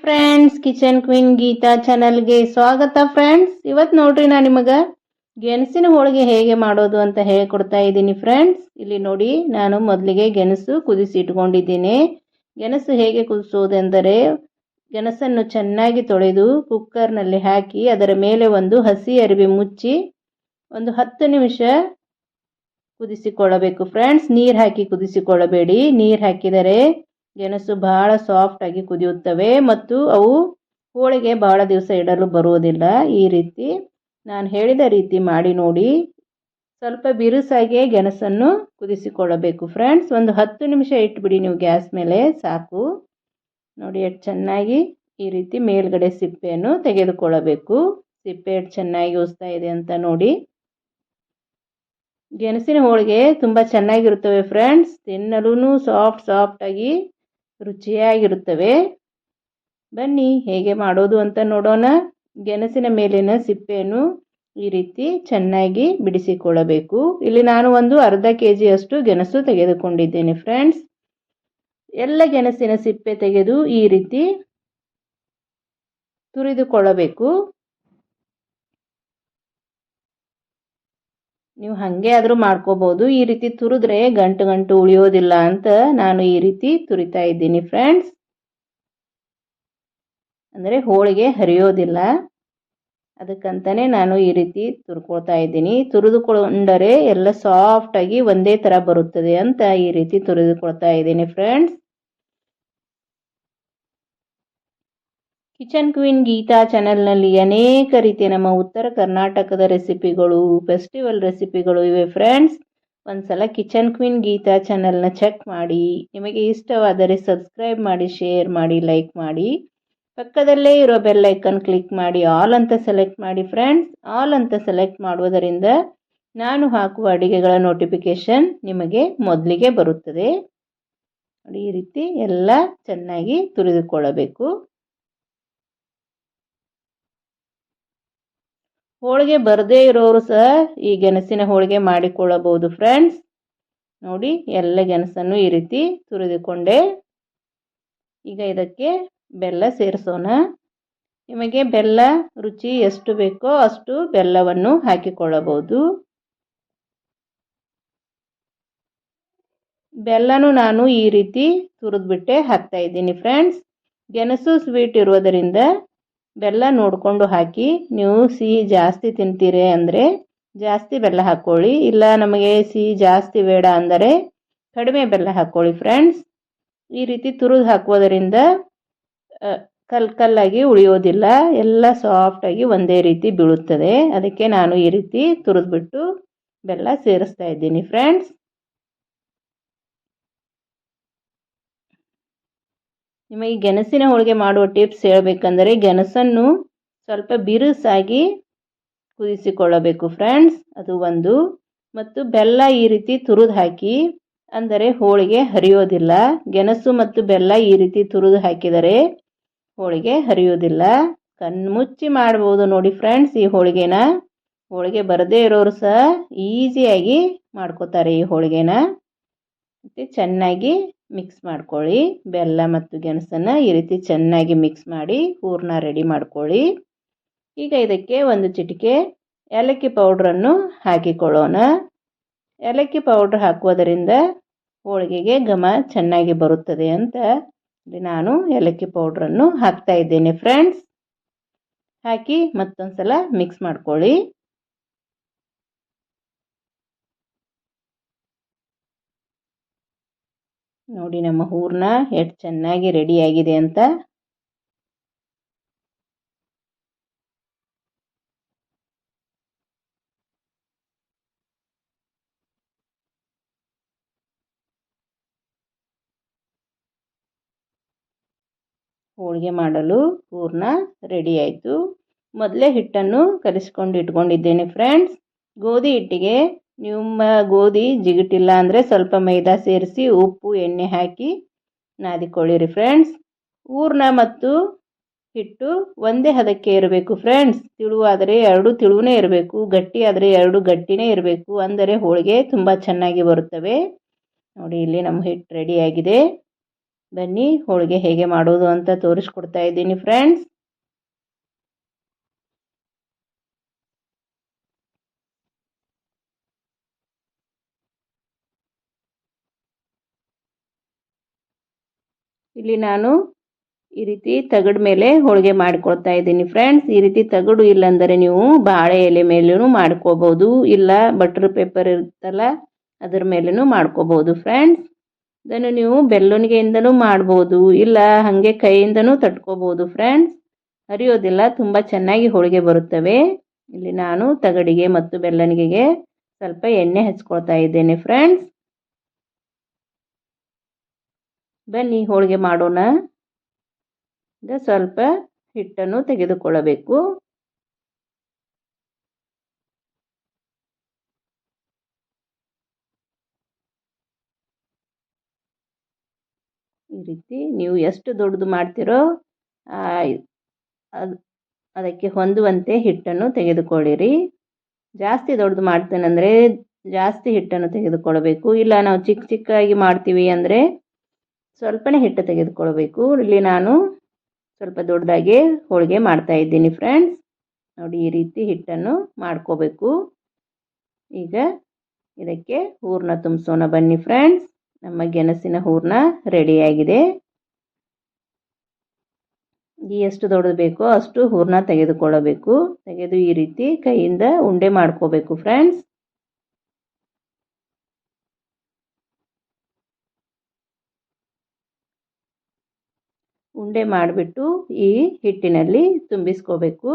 Friends, kitchen queen Geetha ಚಾನಲ್ಗೆ ಸ್ವಾಗತ. Friends, ಇವತ್ತು ನೋಡ್ರಿ ನಾನು ನಿಮಗೆ ಗೆಣಸಿನ ಹೋಳಿಗೆ ಹೇಗೆ ಮಾಡೋದು ಅಂತ ಹೇಳ್ಕೊಡ್ತಾ ಇದ್ದೀನಿ. ಫ್ರೆಂಡ್ಸ್, ಇಲ್ಲಿ ನೋಡಿ, ನಾನು ಮೊದಲಿಗೆ ಗೆಣಸು ಕುದಿಸಿ ಇಟ್ಕೊಂಡಿದ್ದೀನಿ. ಗೆಣಸು ಹೇಗೆ ಕುದಿಸೋದೆಂದರೆ, ಗೆಣಸನ್ನು ಚೆನ್ನಾಗಿ ತೊಳೆದು ಕುಕ್ಕರ್ನಲ್ಲಿ ಹಾಕಿ ಅದರ ಮೇಲೆ ಒಂದು ಹಸಿ ಅರಿವೆ ಮುಚ್ಚಿ ಒಂದು 10 ನಿಮಿಷ ಕುದಿಸಿಕೊಳ್ಳಬೇಕು. ಫ್ರೆಂಡ್ಸ್, ನೀರು ಹಾಕಿ ಕುದಿಸಿಕೊಳ್ಳಬೇಡಿ. ನೀರು ಹಾಕಿದರೆ ಗೆಣಸು ಬಹಳ ಸಾಫ್ಟ್ ಆಗಿ ಕುದಿಯುತ್ತವೆ ಮತ್ತು ಅವು ಹೋಳಿಗೆ ಬಹಳ ದಿವಸ ಇಡಲು ಬರುವುದಿಲ್ಲ. ಈ ರೀತಿ ನಾನು ಹೇಳಿದ ರೀತಿ ಮಾಡಿ ನೋಡಿ. ಸ್ವಲ್ಪ ಬಿರುಸಾಗಿ ಗೆಣಸನ್ನು ಕುದಿಸಿಕೊಳ್ಳಬೇಕು. ಫ್ರೆಂಡ್ಸ್, ಒಂದು 10 ನಿಮಿಷ ಇಟ್ಬಿಡಿ ನೀವು ಗ್ಯಾಸ್ ಮೇಲೆ, ಸಾಕು. ನೋಡಿ ಎಷ್ಟು ಚೆನ್ನಾಗಿ ಈ ರೀತಿ ಮೇಲ್ಗಡೆ ಸಿಪ್ಪೆಯನ್ನು ತೆಗೆದುಕೊಳ್ಳಬೇಕು. ಸಿಪ್ಪೆ ಎಷ್ಟು ಚೆನ್ನಾಗಿ ಉಸ್ತಾ ಇದೆ ಅಂತ ನೋಡಿ. ಗೆಣಸಿನ ಹೋಳಿಗೆ ತುಂಬ ಚೆನ್ನಾಗಿರುತ್ತವೆ ಫ್ರೆಂಡ್ಸ್. ತಿನ್ನಲೂ ಸಾಫ್ಟ್ ಆಗಿ ರುಚಿಯಾಗಿರುತ್ತವೆ. ಬನ್ನಿ ಹೇಗೆ ಮಾಡೋದು ಅಂತ ನೋಡೋಣ. ಗೆಣಸಿನ ಮೇಲಿನ ಸಿಪ್ಪೆಯನ್ನು ಈ ರೀತಿ ಚೆನ್ನಾಗಿ ಬಿಡಿಸಿಕೊಳ್ಳಬೇಕು. ಇಲ್ಲಿ ನಾನು ಒಂದು ಅರ್ಧ ಕೆಜಿಯಷ್ಟು ಗೆಣಸು ತೆಗೆದುಕೊಂಡಿದ್ದೇನೆ. ಫ್ರೆಂಡ್ಸ್, ಎಲ್ಲ ಗೆಣಸಿನ ಸಿಪ್ಪೆ ತೆಗೆದು ಈ ರೀತಿ ತುರಿದುಕೊಳ್ಳಬೇಕು. ನೀವು ಹಾಗೆ ಆದರೂ ಮಾಡ್ಕೋಬಹುದು. ಈ ರೀತಿ ತುರಿದ್ರೆ ಗಂಟು ಉಳಿಯೋದಿಲ್ಲ ಅಂತ ನಾನು ಈ ರೀತಿ ತುರಿತಾ ಇದ್ದೀನಿ. ಫ್ರೆಂಡ್ಸ್, ಅಂದರೆ ಹೋಳಿಗೆ ಹರಿಯೋದಿಲ್ಲ, ಅದಕ್ಕಂತಾನೆ ನಾನು ಈ ರೀತಿ ತುರ್ಕೊಳ್ತಾ ಇದ್ದೀನಿ. ತುರಿದುಕೊಂಡರೆ ಎಲ್ಲ ಸಾಫ್ಟಾಗಿ ಒಂದೇ ಥರ ಬರುತ್ತದೆ ಅಂತ ಈ ರೀತಿ ತುರಿದುಕೊಳ್ತಾ ಇದ್ದೀನಿ. ಫ್ರೆಂಡ್ಸ್, ಕಿಚನ್ ಕ್ವೀನ್ ಗೀತಾ ಚಾನೆಲ್ನಲ್ಲಿ ಅನೇಕ ರೀತಿಯ ನಮ್ಮ ಉತ್ತರ ಕರ್ನಾಟಕದ ರೆಸಿಪಿಗಳು, ಫೆಸ್ಟಿವಲ್ ರೆಸಿಪಿಗಳು ಇವೆ. ಫ್ರೆಂಡ್ಸ್, ಒಂದ್ಸಲ ಕಿಚನ್ ಕ್ವೀನ್ ಗೀತಾ ಚಾನೆಲ್ನ ಚೆಕ್ ಮಾಡಿ. ನಿಮಗೆ ಇಷ್ಟವಾದರೆ ಸಬ್ಸ್ಕ್ರೈಬ್ ಮಾಡಿ, ಶೇರ್ ಮಾಡಿ, ಲೈಕ್ ಮಾಡಿ. ಪಕ್ಕದಲ್ಲೇ ಇರೋ ಬೆಲ್ ಐಕನ್ ಕ್ಲಿಕ್ ಮಾಡಿ ಆಲ್ ಅಂತ ಸೆಲೆಕ್ಟ್ ಮಾಡಿ. ಫ್ರೆಂಡ್ಸ್, ಆಲ್ ಅಂತ ಸೆಲೆಕ್ಟ್ ಮಾಡುವುದರಿಂದ ನಾನು ಹಾಕುವ ಅಡುಗೆಗಳ ನೋಟಿಫಿಕೇಶನ್ ನಿಮಗೆ ಮೊದಲಿಗೆ ಬರುತ್ತದೆ. ಈ ರೀತಿ ಎಲ್ಲ ಚೆನ್ನಾಗಿ ತುರಿದುಕೊಳ್ಳಬೇಕು. ಹೋಳಿಗೆ ಬರದೇ ಇರೋರು ಸಹ ಈ ಗೆಣಸಿನ ಹೋಳಿಗೆ ಮಾಡಿಕೊಳ್ಳಬಹುದು. ಫ್ರೆಂಡ್ಸ್, ನೋಡಿ, ಎಲ್ಲ ಗೆಣಸನ್ನು ಈ ರೀತಿ ತುರಿದುಕೊಂಡೆ. ಈಗ ಇದಕ್ಕೆ ಬೆಲ್ಲ ಸೇರಿಸೋಣ. ನಿಮಗೆ ಬೆಲ್ಲ ರುಚಿ ಎಷ್ಟು ಬೇಕೋ ಅಷ್ಟು ಬೆಲ್ಲವನ್ನು ಹಾಕಿಕೊಳ್ಳಬಹುದು. ಬೆಲ್ಲನೂ ನಾನು ಈ ರೀತಿ ತುರಿದ್ಬಿಟ್ಟೆ ಹಾಕ್ತಾ ಇದ್ದೀನಿ. ಫ್ರೆಂಡ್ಸ್, ಗೆಣಸು ಸ್ವೀಟ್ ಇರೋದರಿಂದ ಬೆಲ್ಲ ನೋಡಿಕೊಂಡು ಹಾಕಿ. ನೀವು ಸಿಹಿ ಜಾಸ್ತಿ ತಿಂತೀರಿ ಅಂದರೆ ಜಾಸ್ತಿ ಬೆಲ್ಲ ಹಾಕ್ಕೊಳ್ಳಿ, ಇಲ್ಲ ನಮಗೆ ಸಿಹಿ ಜಾಸ್ತಿ ಬೇಡ ಅಂದರೆ ಕಡಿಮೆ ಬೆಲ್ಲ ಹಾಕ್ಕೊಳ್ಳಿ. ಫ್ರೆಂಡ್ಸ್, ಈ ರೀತಿ ತುರಿದು ಹಾಕೋದರಿಂದ ಕಲ್ಲಾಗಿ ಉಳಿಯೋದಿಲ್ಲ, ಎಲ್ಲ ಸಾಫ್ಟಾಗಿ ಒಂದೇ ರೀತಿ ಬೀಳುತ್ತದೆ. ಅದಕ್ಕೆ ನಾನು ಈ ರೀತಿ ತುರಿದ್ಬಿಟ್ಟು ಬೆಲ್ಲ ಸೇರಿಸ್ತಾ ಇದ್ದೀನಿ. ಫ್ರೆಂಡ್ಸ್, ನಿಮಗೆ ಗೆಣಸಿನ ಹೋಳಿಗೆ ಮಾಡುವ ಟಿಪ್ಸ್ ಹೇಳಬೇಕಂದರೆ, ಗೆಣಸನ್ನು ಸ್ವಲ್ಪ ಬಿರುಸಾಗಿ ಕುದಿಸಿಕೊಳ್ಳಬೇಕು. ಫ್ರೆಂಡ್ಸ್, ಅದು ಒಂದು. ಮತ್ತು ಬೆಲ್ಲ ಈ ರೀತಿ ತುರಿದು ಹಾಕಿ, ಅಂದರೆ ಹೋಳಿಗೆ ಹರಿಯೋದಿಲ್ಲ. ಗೆಣಸು ಮತ್ತು ಬೆಲ್ಲ ಈ ರೀತಿ ತುರಿದು ಹಾಕಿದರೆ ಹೋಳಿಗೆ ಹರಿಯೋದಿಲ್ಲ. ಕಣ್ಮುಚ್ಚಿ ಮಾಡ್ಬೋದು ನೋಡಿ ಫ್ರೆಂಡ್ಸ್ ಈ ಹೋಳಿಗೆನ. ಹೋಳಿಗೆ ಬರದೇ ಇರೋರು ಸಹ ಈಸಿಯಾಗಿ ಮಾಡ್ಕೋತಾರೆ ಈ ಹೋಳಿಗೆನ. ಮತ್ತು ಚೆನ್ನಾಗಿ ಮಿಕ್ಸ್ ಮಾಡ್ಕೊಳ್ಳಿ. ಬೆಲ್ಲ ಮತ್ತು ಗೆಣಸನ್ನು ಈ ರೀತಿ ಚೆನ್ನಾಗಿ ಮಿಕ್ಸ್ ಮಾಡಿ ಹೂರಣ ರೆಡಿ ಮಾಡ್ಕೊಳ್ಳಿ. ಈಗ ಇದಕ್ಕೆ ಒಂದು ಚಿಟಿಕೆ ಏಲಕ್ಕಿ ಪೌಡ್ರನ್ನು ಹಾಕಿಕೊಳ್ಳೋಣ. ಏಲಕ್ಕಿ ಪೌಡ್ರ್ ಹಾಕುವುದರಿಂದ ಹೋಳಿಗೆಗೆ ಘಮ ಚೆನ್ನಾಗಿ ಬರುತ್ತದೆ ಅಂತ ನಾನು ಏಲಕ್ಕಿ ಪೌಡ್ರನ್ನು ಹಾಕ್ತಾ ಇದ್ದೇನೆ. ಫ್ರೆಂಡ್ಸ್, ಹಾಕಿ ಮತ್ತೊಂದು ಸಲ ಮಿಕ್ಸ್ ಮಾಡ್ಕೊಳ್ಳಿ. ನೋಡಿ ನಮ್ಮ ಹೂರಣ ಎಷ್ಟು ಚೆನ್ನಾಗಿ ರೆಡಿಯಾಗಿದೆ ಅಂತ. ಹೋಳಿಗೆ ಮಾಡಲು ಹೂರಣ ರೆಡಿ ಆಯಿತು. ಮೊದಲೇ ಹಿಟ್ಟನ್ನು ಕಲಿಸ್ಕೊಂಡು ಇಟ್ಕೊಂಡಿದ್ದೇನೆ. ಫ್ರೆಂಡ್ಸ್, ಗೋಧಿ ಹಿಟ್ಟಿಗೆ ನಿಮ್ಮ ಗೋಧಿ ಜಿಗುಟಿಲ್ಲ ಅಂದರೆ ಸ್ವಲ್ಪ ಮೈದಾ ಸೇರಿಸಿ ಉಪ್ಪು ಎಣ್ಣೆ ಹಾಕಿ ನಾದಿಕೊಳ್ಳಿರಿ. ಫ್ರೆಂಡ್ಸ್, ಹೂರಣ ಮತ್ತು ಹಿಟ್ಟು ಒಂದೇ ಹದಕ್ಕೆ ಇರಬೇಕು. ಫ್ರೆಂಡ್ಸ್, ತಿಳುವಾದರೆ ಎರಡು ತಿಳುವೇ ಇರಬೇಕು, ಗಟ್ಟಿ ಆದರೆ ಎರಡು ಗಟ್ಟಿನೇ ಇರಬೇಕು. ಅಂದರೆ ಹೋಳಿಗೆ ತುಂಬ ಚೆನ್ನಾಗಿ ಬರುತ್ತವೆ. ನೋಡಿ, ಇಲ್ಲಿ ನಮ್ಮ ಹಿಟ್ಟು ರೆಡಿಯಾಗಿದೆ. ಬನ್ನಿ ಹೋಳಿಗೆ ಹೇಗೆ ಮಾಡೋದು ಅಂತ ತೋರಿಸ್ಕೊಡ್ತಾ ಇದ್ದೀನಿ ಫ್ರೆಂಡ್ಸ್. ಇಲ್ಲಿ ನಾನು ಈ ರೀತಿ ತಗಡು ಮೇಲೆ ಹೋಳಿಗೆ ಮಾಡ್ಕೊಳ್ತಾ ಇದ್ದೀನಿ ಫ್ರೆಂಡ್ಸ್. ಈ ರೀತಿ ತಗಡು ಇಲ್ಲಾಂದರೆ ನೀವು ಬಾಳೆ ಎಲೆ ಮೇಲೂ ಮಾಡ್ಕೋಬಹುದು, ಇಲ್ಲ ಬಟರ್ ಪೇಪರ್ ಇರುತ್ತಲ್ಲ ಅದರ ಮೇಲೂ ಮಾಡ್ಕೋಬಹುದು ಫ್ರೆಂಡ್ಸ್. ಇದನ್ನು ನೀವು ಬೆಲ್ಲುಣಿಗೆಯಿಂದನೂ ಮಾಡ್ಬೋದು, ಇಲ್ಲ ಹಾಗೆ ಕೈಯಿಂದನೂ ತಟ್ಕೋಬಹುದು ಫ್ರೆಂಡ್ಸ್. ಹರಿಯೋದಿಲ್ಲ, ತುಂಬ ಚೆನ್ನಾಗಿ ಹೋಳಿಗೆ ಬರುತ್ತವೆ. ಇಲ್ಲಿ ನಾನು ತಗಡಿಗೆ ಮತ್ತು ಬೆಲ್ಲಣಿಗೆಗೆ ಸ್ವಲ್ಪ ಎಣ್ಣೆ ಹಚ್ಕೊಳ್ತಾ ಇದ್ದೇನೆ ಫ್ರೆಂಡ್ಸ್. ಬನ್ನಿ ಹೋಳಿಗೆ ಮಾಡೋಣ. ಈಗ ಸ್ವಲ್ಪ ಹಿಟ್ಟನ್ನು ತೆಗೆದುಕೊಳ್ಳಬೇಕು. ಈ ರೀತಿ ನೀವು ಎಷ್ಟು ದೊಡ್ಡದು ಮಾಡ್ತೀರೋ ಅದಕ್ಕೆ ಹೊಂದುವಂತೆ ಹಿಟ್ಟನ್ನು ತೆಗೆದುಕೊಳ್ಳಿರಿ. ಜಾಸ್ತಿ ದೊಡ್ಡದು ಮಾಡ್ತೇನೆಂದರೆ ಜಾಸ್ತಿ ಹಿಟ್ಟನ್ನು ತೆಗೆದುಕೊಳ್ಳಬೇಕು, ಇಲ್ಲ ನಾವು ಚಿಕ್ಕ ಚಿಕ್ಕಾಗಿ ಮಾಡ್ತೀವಿ ಅಂದರೆ ಸ್ವಲ್ಪನೇ ಹಿಟ್ಟು ತೆಗೆದುಕೊಳ್ಬೇಕು. ಇಲ್ಲಿ ನಾನು ಸ್ವಲ್ಪ ದೊಡ್ಡದಾಗಿ ಹೋಳಿಗೆ ಮಾಡ್ತಾ ಇದ್ದೀನಿ ಫ್ರೆಂಡ್ಸ್. ನೋಡಿ, ಈ ರೀತಿ ಹಿಟ್ಟನ್ನು ಮಾಡ್ಕೋಬೇಕು. ಈಗ ಇದಕ್ಕೆ ಹೂರಣ ತುಂಬಿಸೋಣ ಬನ್ನಿ ಫ್ರೆಂಡ್ಸ್. ನಮ್ಮ ಗೆಣಸಿನ ಹೂರಣ ರೆಡಿಯಾಗಿದೆ. ಎಷ್ಟು ದೊಡ್ಡದು ಬೇಕೋ ಅಷ್ಟು ಹೂರಣ ತೆಗೆದುಕೊಳ್ಳಬೇಕು. ತೆಗೆದು ಈ ರೀತಿ ಕೈಯಿಂದ ಉಂಡೆ ಮಾಡ್ಕೋಬೇಕು ಫ್ರೆಂಡ್ಸ್. ಉಂಡೆ ಮಾಡಿಬಿಟ್ಟು ಈ ಹಿಟ್ಟಿನಲ್ಲಿ ತುಂಬಿಸ್ಕೋಬೇಕು.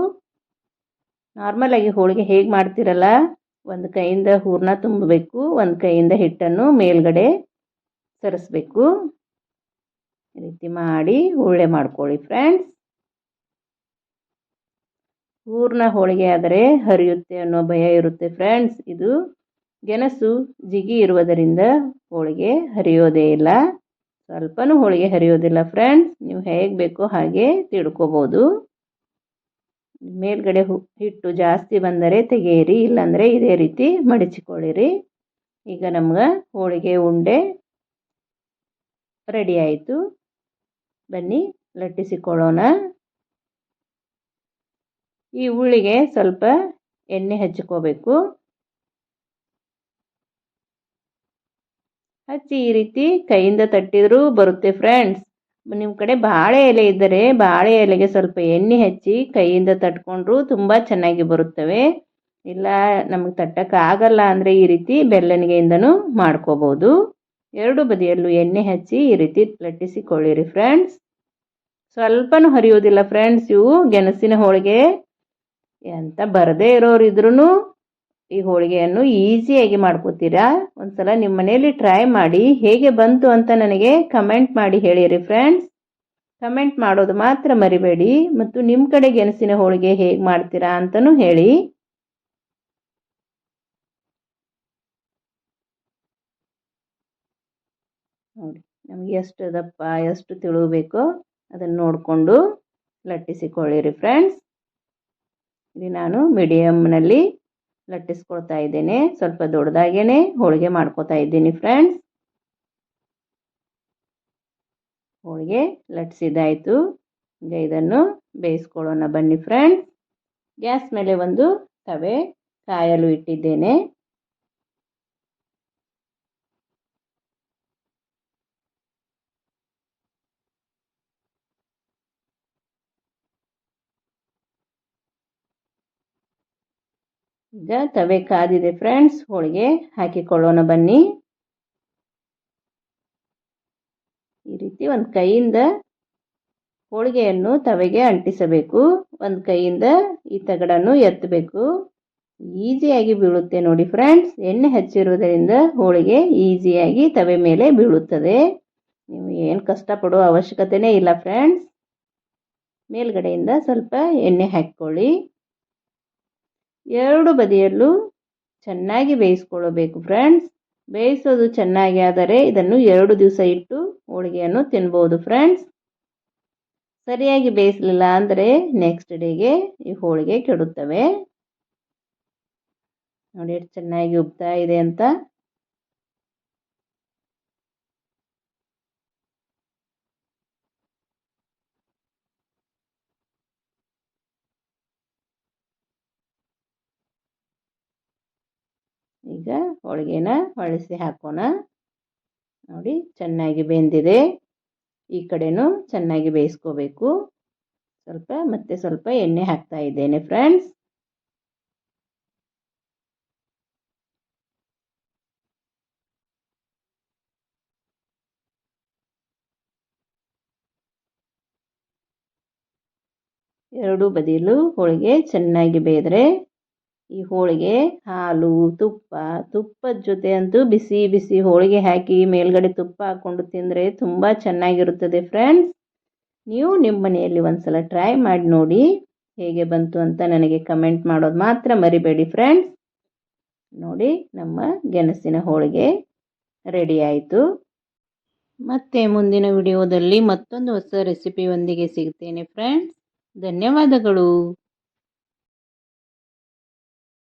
ನಾರ್ಮಲಾಗಿ ಹೋಳಿಗೆ ಹೇಗೆ ಮಾಡ್ತಿರಲ್ಲ, ಒಂದು ಕೈಯಿಂದ ಹೂರಣ ತುಂಬಬೇಕು, ಒಂದು ಕೈಯಿಂದ ಹಿಟ್ಟನ್ನು ಮೇಲ್ಗಡೆ ಸರಿಸ್ಬೇಕು. ಈ ರೀತಿ ಮಾಡಿ ಉಳ್ಳೆ ಮಾಡ್ಕೊಳ್ಳಿ ಫ್ರೆಂಡ್ಸ್. ಹೂರಣ ಹೋಳಿಗೆ ಆದರೆ ಹರಿಯುತ್ತೆ ಅನ್ನೋ ಭಯ ಇರುತ್ತೆ ಫ್ರೆಂಡ್ಸ್. ಇದು ಗೆಣಸು ಜಿಗಿ ಇರುವುದರಿಂದ ಹೋಳಿಗೆ ಹರಿಯೋದೇ ಇಲ್ಲ, ಸ್ವಲ್ಪನೂ ಹೋಳಿಗೆ ಹರಿಯೋದಿಲ್ಲ ಫ್ರೆಂಡ್ಸ್. ನೀವು ಹೇಗೆ ಬೇಕೋ ಹಾಗೆ ತಿಳ್ಕೊಬೋದು. ಮೇಲ್ಗಡೆ ಹಿಟ್ಟು ಜಾಸ್ತಿ ಬಂದರೆ ತೆಗೆಯಿರಿ, ಇಲ್ಲಾಂದರೆ ಇದೇ ರೀತಿ ಮಡಚಿಕೊಳ್ಳಿರಿ. ಈಗ ನಮ್ಗೆ ಹೋಳಿಗೆ ಉಂಡೆ ರೆಡಿ ಆಯಿತು. ಬನ್ನಿ ಲಟ್ಟಿಸಿಕೊಳ್ಳೋಣ. ಈ ಉಳ್ಳಿಗೆ ಸ್ವಲ್ಪ ಎಣ್ಣೆ ಹಚ್ಚಿಕೋಬೇಕು. ಹಚ್ಚಿ ಈ ರೀತಿ ಕೈಯಿಂದ ತಟ್ಟಿದರೂ ಬರುತ್ತೆ ಫ್ರೆಂಡ್ಸ್. ನಿಮ್ಮ ಕಡೆ ಬಾಳೆ ಎಲೆ ಇದ್ದರೆ ಬಾಳೆ ಎಲೆಗೆ ಸ್ವಲ್ಪ ಎಣ್ಣೆ ಹಚ್ಚಿ ಕೈಯಿಂದ ತಟ್ಕೊಂಡ್ರೂ ತುಂಬ ಚೆನ್ನಾಗಿ ಬರುತ್ತವೆ. ಇಲ್ಲ ನಮಗೆ ತಟ್ಟಕ್ಕಾಗಲ್ಲ ಅಂದರೆ ಈ ರೀತಿ ಬೆಲ್ಲಣಿಗೆಯಿಂದನೂ ಮಾಡ್ಕೋಬೋದು. ಎರಡು ಬದಿಯಲ್ಲೂ ಎಣ್ಣೆ ಹಚ್ಚಿ ಈ ರೀತಿ ಲಟ್ಟಿಸಿಕೊಳ್ಳಿರಿ ಫ್ರೆಂಡ್ಸ್. ಸ್ವಲ್ಪನೂ ಹರಿಯೋದಿಲ್ಲ ಫ್ರೆಂಡ್ಸ್. ಇವು ಗೆಣಸಿನ ಹೋಳಿಗೆ ಅಂತ ಬರದೇ ಇರೋರಿದ್ರೂ ಈ ಹೋಳಿಗೆಯನ್ನು ಈಸಿಯಾಗಿ ಮಾಡ್ಕೋತೀರಾ. ಒಂದ್ಸಲ ನಿಮ್ಮ ಮನೆಯಲ್ಲಿ ಟ್ರೈ ಮಾಡಿ ಹೇಗೆ ಬಂತು ಅಂತ ನನಗೆ ಕಮೆಂಟ್ ಮಾಡಿ ಹೇಳಿರಿ ಫ್ರೆಂಡ್ಸ್. ಕಮೆಂಟ್ ಮಾಡೋದು ಮಾತ್ರ ಮರಿಬೇಡಿ. ಮತ್ತು ನಿಮ್ಮ ಕಡೆ ಗೆಣಸಿನ ಹೋಳಿಗೆ ಹೇಗೆ ಮಾಡ್ತೀರಾ ಅಂತಲೂ ಹೇಳಿ. ನೋಡಿ, ನಮಗೆ ಎಷ್ಟು ದಪ್ಪ ಎಷ್ಟು ತಿಳು ಬೇಕೋ ಅದನ್ನು ನೋಡಿಕೊಂಡು ಲಟ್ಟಿಸಿಕೊಳ್ಳಿರಿ ಫ್ರೆಂಡ್ಸ್. ಇಲ್ಲಿ ನಾನು ಮೀಡಿಯಮ್ನಲ್ಲಿ ಲಟ್ಟಿಸ್ಕೊಳ್ತಾ ಇದ್ದೇನೆ. ಸ್ವಲ್ಪ ದೊಡ್ಡದಾಗೇ ಹೋಳಿಗೆ ಮಾಡ್ಕೊತಾ ಇದ್ದೀನಿ ಫ್ರೆಂಡ್ಸ್. ಹೋಳಿಗೆ ಲಟ್ಟಿಸಿದಾಯಿತು. ಈಗ ಇದನ್ನು ಬೇಯಿಸ್ಕೊಳ್ಳೋಣ ಬನ್ನಿ ಫ್ರೆಂಡ್ಸ್. ಗ್ಯಾಸ್ ಮೇಲೆ ಒಂದು ತವೆ ಕಾಯಲು ಇಟ್ಟಿದ್ದೇನೆ. ಈಗ ತವೆ ಕಾದಿದೆ ಫ್ರೆಂಡ್ಸ್. ಹೋಳಿಗೆ ಹಾಕಿಕೊಳ್ಳೋಣ ಬನ್ನಿ. ಈ ರೀತಿ ಒಂದು ಕೈಯಿಂದ ಹೋಳಿಗೆಯನ್ನು ತವೆಗೆ ಅಂಟಿಸಬೇಕು, ಒಂದು ಕೈಯಿಂದ ಈ ತಗಡನ್ನು ಎತ್ತಬೇಕು. ಈಸಿಯಾಗಿ ಬೀಳುತ್ತೆ ನೋಡಿ ಫ್ರೆಂಡ್ಸ್. ಎಣ್ಣೆ ಹಚ್ಚಿರುವುದರಿಂದ ಹೋಳಿಗೆ ಈಸಿಯಾಗಿ ತವೆ ಮೇಲೆ ಬೀಳುತ್ತದೆ. ನೀವು ಏನು ಕಷ್ಟಪಡೋ ಅವಶ್ಯಕತೆನೇ ಇಲ್ಲ ಫ್ರೆಂಡ್ಸ್. ಮೇಲ್ಗಡೆಯಿಂದ ಸ್ವಲ್ಪ ಎಣ್ಣೆ ಹಾಕಿಕೊಳ್ಳಿ. ಎರಡು ಬದಿಯಲ್ಲೂ ಚೆನ್ನಾಗಿ ಬೇಯಿಸ್ಕೊಳ್ಳಬೇಕು ಫ್ರೆಂಡ್ಸ್. ಬೇಯಿಸೋದು ಚೆನ್ನಾಗಿ ಆದರೆ ಇದನ್ನು 2 ದಿವಸ ಇಟ್ಟು ಹೋಳಿಗೆಯನ್ನು ತಿನ್ಬೋದು ಫ್ರೆಂಡ್ಸ್. ಸರಿಯಾಗಿ ಬೇಯಿಸಲಿಲ್ಲ ಅಂದರೆ ನೆಕ್ಸ್ಟ್ ಡೇಗೆ ಈ ಹೋಳಿಗೆ ಕೆಡುತ್ತವೆ. ನೋಡಿ ಎಷ್ಟು ಚೆನ್ನಾಗಿ ಉಬ್ತಾ ಇದೆ ಅಂತ. ಈಗ ಹೋಳಿಗೆನ ಹೊಳಿಸಿ ಹಾಕೋಣ. ನೋಡಿ ಚೆನ್ನಾಗಿ ಬೆಂದಿದೆ. ಈ ಕಡೆನೂ ಚೆನ್ನಾಗಿ ಬೇಯಿಸ್ಕೋಬೇಕು. ಸ್ವಲ್ಪ ಎಣ್ಣೆ ಹಾಕ್ತಾ ಇದ್ದೇನೆ ಫ್ರೆಂಡ್ಸ್. ಎರಡೂ ಬದಿಯಲ್ಲೂ ಹೋಳಿಗೆ ಚೆನ್ನಾಗಿ ಬೇಯ್ದರೆ ಈ ಹೋಳಿಗೆ ಹಾಲು ತುಪ್ಪದ ಜೊತೆ ಅಂತೂ ಬಿಸಿ ಬಿಸಿ ಹೋಳಿಗೆ ಹಾಕಿ ಮೇಲ್ಗಡೆ ತುಪ್ಪ ಹಾಕ್ಕೊಂಡು ತಿಂದರೆ ತುಂಬ ಚೆನ್ನಾಗಿರುತ್ತದೆ ಫ್ರೆಂಡ್ಸ್. ನೀವು ನಿಮ್ಮ ಮನೆಯಲ್ಲಿ ಒಂದ್ಸಲ ಟ್ರೈ ಮಾಡಿ ನೋಡಿ, ಹೇಗೆ ಬಂತು ಅಂತ ನನಗೆ ಕಮೆಂಟ್ ಮಾಡೋದು ಮಾತ್ರ ಮರಿಬೇಡಿ ಫ್ರೆಂಡ್ಸ್. ನೋಡಿ ನಮ್ಮ ಗೆಣಸಿನ ಹೋಳಿಗೆ ರೆಡಿ ಆಯಿತು. ಮತ್ತೆ ಮುಂದಿನ ವಿಡಿಯೋದಲ್ಲಿ ಮತ್ತೊಂದು ಹೊಸ ರೆಸಿಪಿಯೊಂದಿಗೆ ಸಿಗ್ತೇನೆ ಫ್ರೆಂಡ್ಸ್. ಧನ್ಯವಾದಗಳು.